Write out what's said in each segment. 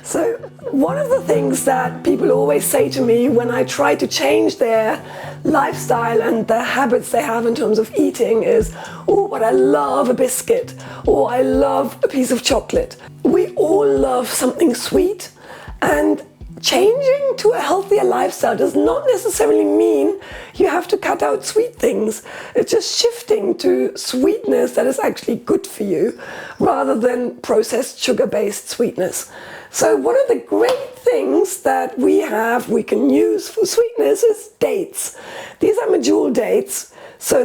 So one of the things that people always say to me when I try to change their lifestyle and the habits they have in terms of eating is, oh, but I love a biscuit, or I love a piece of chocolate. We all love something sweet, and changing to a healthier lifestyle does not necessarily mean you have to cut out sweet things. It's just shifting to sweetness that is actually good for you rather than processed sugar-based sweetness. So one of the great things that we can use for sweetness is dates. These are Medjool dates, so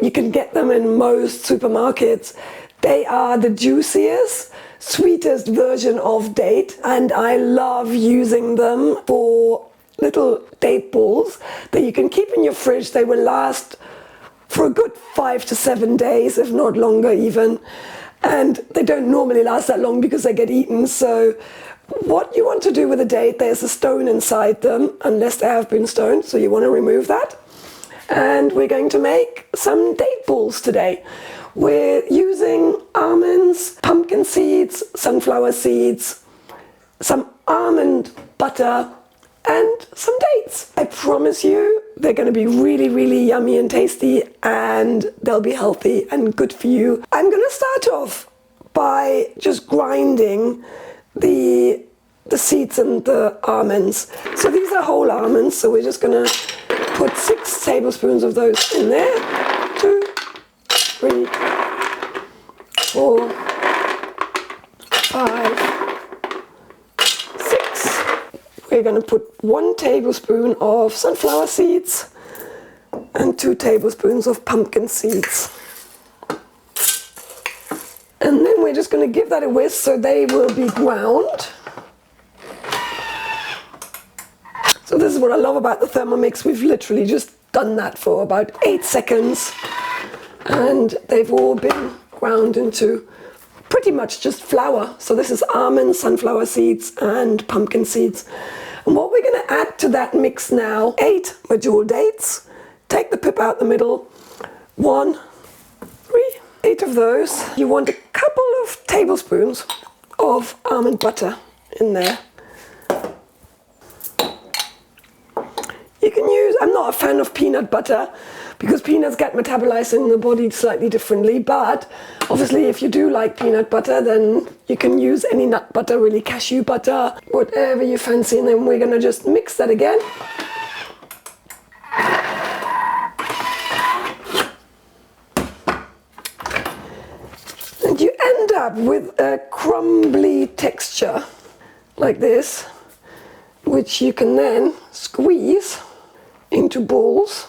you can get them in most supermarkets. They are the juiciest, sweetest version of date, and I love using them for little date balls that you can keep in your fridge. They will last for a good 5 to 7 days, if not longer even, and they don't normally last that long because they get eaten. So what you want to do with a date, there's a stone inside them unless they have been stoned, so you want to remove that. And we're going to make some date balls today. We're using almonds, pumpkin seeds, sunflower seeds, some almond butter, and some dates. I promise you they're going to be really, really yummy and tasty, and they'll be healthy and good for you. I'm going to start off by just grinding the seeds and the almonds. So these are whole almonds, so we're just going to put 6 tablespoons of those in there. 2, 3, 4, 5, 6. We're going to put 1 tablespoon of sunflower seeds and 2 tablespoons of pumpkin seeds. And then we're just going to give that a whisk so they will be ground. So this is what I love about the Thermomix. We've literally just done that for about 8 seconds. And they've all been ground into pretty much just flour. So this is almonds, sunflower seeds, and pumpkin seeds. And what we're going to add to that mix now, 8 Medjool dates. Take the pip out the middle. 1, 3, 8 of those. You want a couple of tablespoons of almond butter in there. You can use, I'm not a fan of peanut butter because peanuts get metabolized in the body slightly differently, but obviously if you do like peanut butter, then you can use any nut butter, really, cashew butter, whatever you fancy, and then we're going to just mix that again. And you end up with a crumbly texture like this, which you can then squeeze into balls.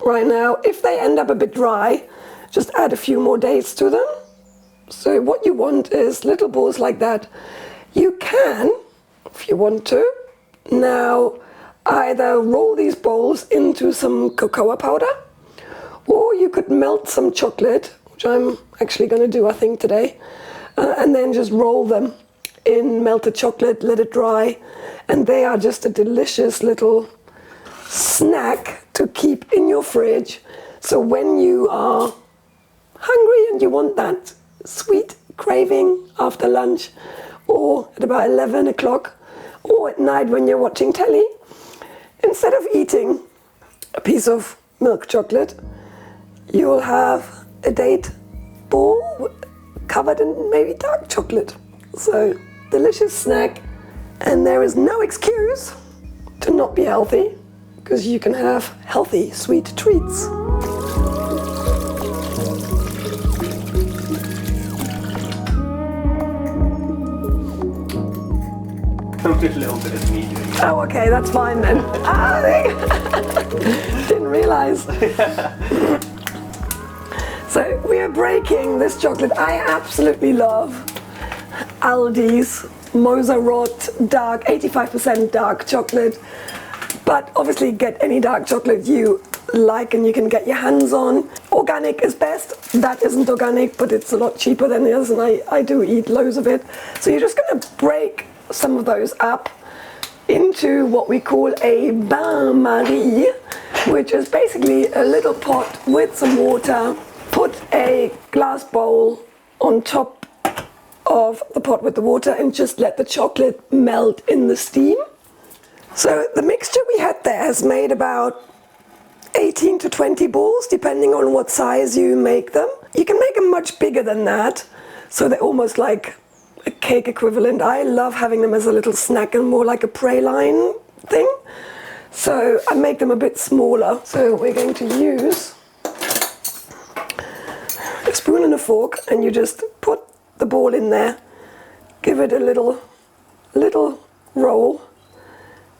Right now, if they end up a bit dry, just add a few more dates to them. So what you want is little balls like that. You can, if you want to, now either roll these balls into some cocoa powder, or you could melt some chocolate, which I'm actually going to do, I think, today, and then just roll them in melted chocolate, let it dry, and they are just a delicious little snack to keep in your fridge. So when you are hungry and you want that sweet craving after lunch, or at about 11 o'clock, or at night when you're watching telly, instead of eating a piece of milk chocolate, you'll have a date ball covered in maybe dark chocolate. So delicious snack, and there is no excuse to not be healthy because you can have healthy sweet treats. Just a little bit of me doing it. Oh, okay, that's fine then. Didn't realize. So we are breaking this chocolate. I absolutely love Aldi's Mozarot dark, 85% dark chocolate. But obviously get any dark chocolate you like and you can get your hands on. Organic is best. That isn't organic, but it's a lot cheaper than the others, and I do eat loads of it. So you're just going to break some of those up into what we call a bain-marie, which is basically a little pot with some water. Put a glass bowl on top of the pot with the water and just let the chocolate melt in the steam. So the mixture we had there has made about 18 to 20 balls, depending on what size you make them. You can make them much bigger than that, so they're almost like a cake equivalent. I love having them as a little snack and more like a praline thing. So I make them a bit smaller. So we're going to use a spoon and a fork, and you just put the ball in there, give it a little roll,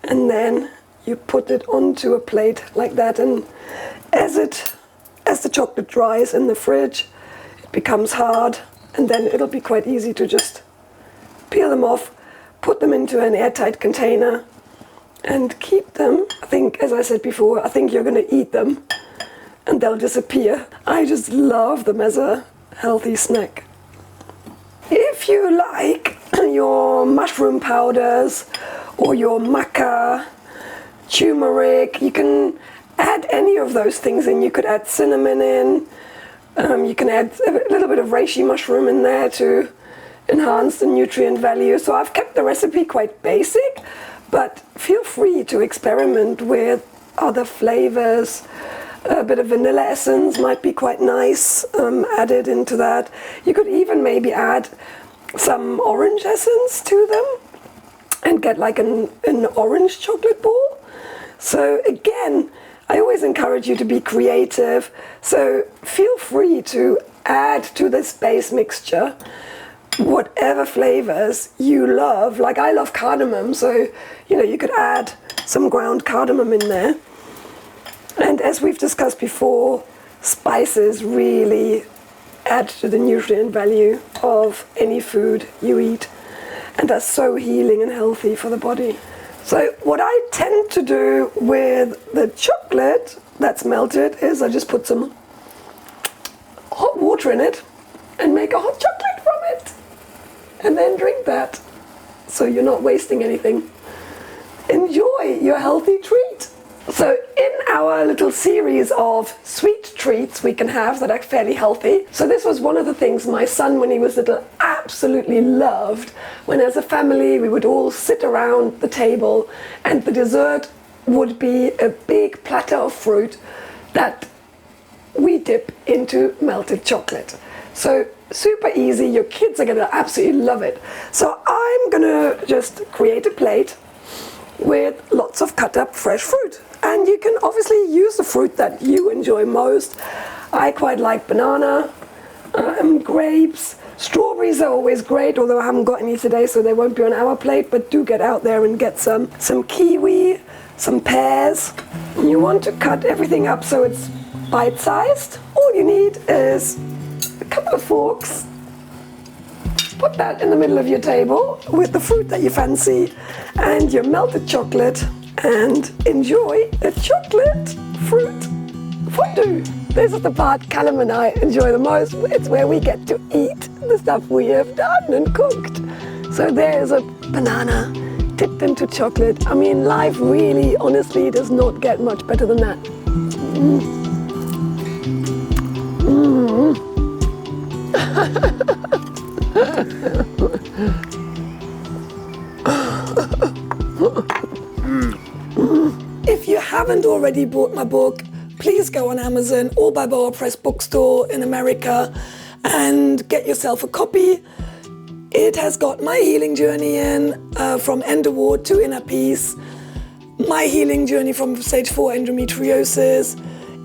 and then you put it onto a plate like that, and as the chocolate dries in the fridge, it becomes hard, and then it'll be quite easy to just peel them off, put them into an airtight container, and keep them. I think, as I said before, I think you're going to eat them and they'll disappear. I just love them as a healthy snack. If you like your mushroom powders or your maca, turmeric, you can add any of those things in. You could add cinnamon in, you can add a little bit of reishi mushroom in there to enhance the nutrient value. So I've kept the recipe quite basic, but feel free to experiment with other flavors. A bit of vanilla essence might be quite nice added into that. You could even maybe add some orange essence to them and get like an orange chocolate ball. So again, I always encourage you to be creative. So feel free to add to this base mixture whatever flavors you love. Like I love cardamom, so you could add some ground cardamom in there. And as we've discussed before, spices really add to the nutrient value of any food you eat, and are so healing and healthy for the body. So what I tend to do with the chocolate that's melted is I just put some hot water in it and make a hot chocolate from it, and then drink that. So you're not wasting anything. Enjoy your healthy treat. So in our little series of sweet treats we can have that are fairly healthy, so this was one of the things my son, when he was little, absolutely loved. When as a family we would all sit around the table and the dessert would be a big platter of fruit that we dip into melted chocolate. So super easy, your kids are going to absolutely love it. So I'm going to just create a plate with lots of cut up fresh fruit. And you can obviously use the fruit that you enjoy most. I quite like banana, grapes, strawberries are always great, although I haven't got any today, so they won't be on our plate, but do get out there and get some kiwi, some pears. And you want to cut everything up so it's bite-sized. All you need is a couple of forks. Put that in the middle of your table with the fruit that you fancy and your melted chocolate, and enjoy a chocolate fruit fondue. This is the part Callum and I enjoy the most. It's where we get to eat the stuff we have done and cooked. So there's a banana dipped into chocolate. I mean, life really, honestly, does not get much better than that. If you haven't already bought my book, please go on Amazon or by Boa Press Bookstore in America and get yourself a copy. It has got my healing journey in, from end of war to inner peace, my healing journey from stage 4 endometriosis,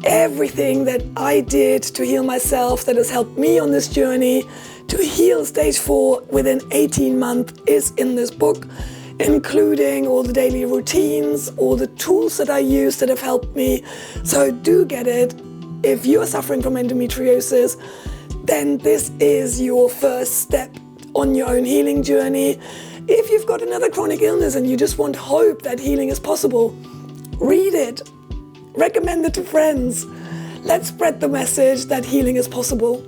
everything that I did to heal myself that has helped me on this journey to heal stage 4 within 18 months is in this book, including all the daily routines, all the tools that I use that have helped me. So do get it. If you're suffering from endometriosis, then this is your first step on your own healing journey. If you've got another chronic illness and you just want hope that healing is possible, read it. Recommend it to friends. Let's spread the message that healing is possible.